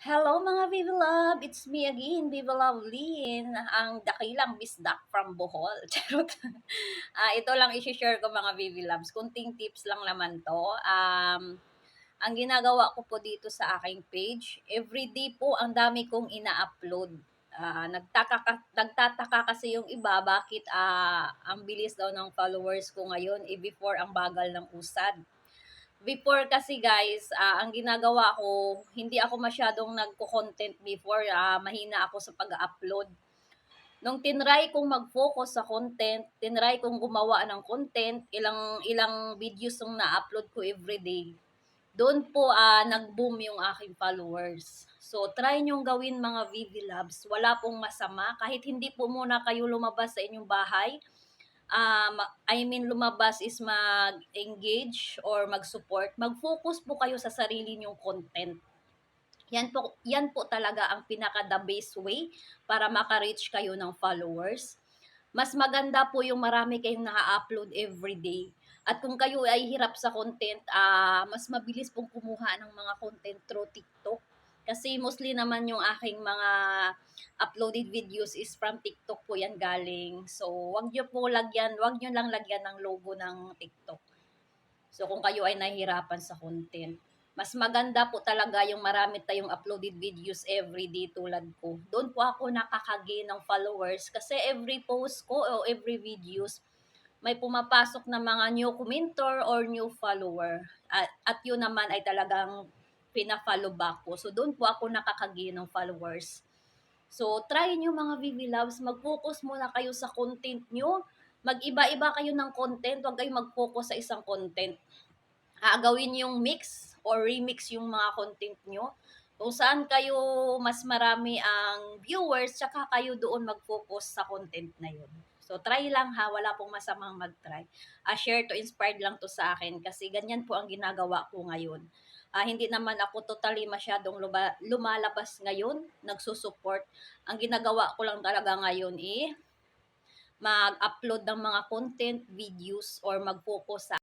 Hello mga Vivi Love! It's me again, Vivi Love Lynn, ang dakilang bisdak from Bohol. Charot. Ito lang isi-share ko mga Vivi Loves. Kunting tips lang naman to. Ang ginagawa ko po dito sa aking page, everyday po ang dami kong ina-upload. Nagtataka kasi yung iba bakit ang bilis daw ng followers ko ngayon, before ang bagal ng usad. Before kasi guys, ang ginagawa ko, hindi ako masyadong nagko-content before, mahina ako sa pag-upload. Nung tinry kong mag-focus sa content, tinry kong gumawa ng content, ilang ilang videos yung na-upload ko everyday. Doon po nag-boom yung aking followers. So try nyong gawin mga VV Labs. Wala pong masama kahit hindi po muna kayo lumabas sa inyong bahay. Lumabas is mag-engage or mag-support. Mag-focus po kayo sa sarili nyong content. Yan po talaga ang pinaka the best way para maka-reach kayo ng followers. Mas maganda po yung marami kayong na-upload everyday. At kung kayo ay hirap sa content, mas mabilis pong kumuha ng mga content through TikTok. Kasi mostly naman yung aking mga uploaded videos is from TikTok po yan galing. So, wag nyo lang lagyan ng logo ng TikTok. So, kung kayo ay nahihirapan sa content, mas maganda po talaga yung marami tayong uploaded videos everyday tulad ko. Doon po ako nakakagain ng followers kasi every post ko o every videos, may pumapasok na mga new commenter or new follower. At yun naman ay talagang pina-follow back ko. So, doon po ako nakakagain ng followers. So, try nyo mga VV Loves, mag-focus muna kayo sa content nyo. Mag-iba-iba kayo ng content, huwag kayo mag-focus sa isang content. Gawin yung mix or remix yung mga content nyo. Kung saan kayo mas marami ang viewers, tsaka kayo doon mag-focus sa content na yun. So, try lang ha. Wala pong masamang mag-try. Share to inspired lang to sa akin kasi ganyan po ang ginagawa ko ngayon. Hindi naman ako totally masyadong lumalabas ngayon, nagsusupport. Ang ginagawa ko lang talaga ngayon mag-upload ng mga content, videos, or mag-focus sa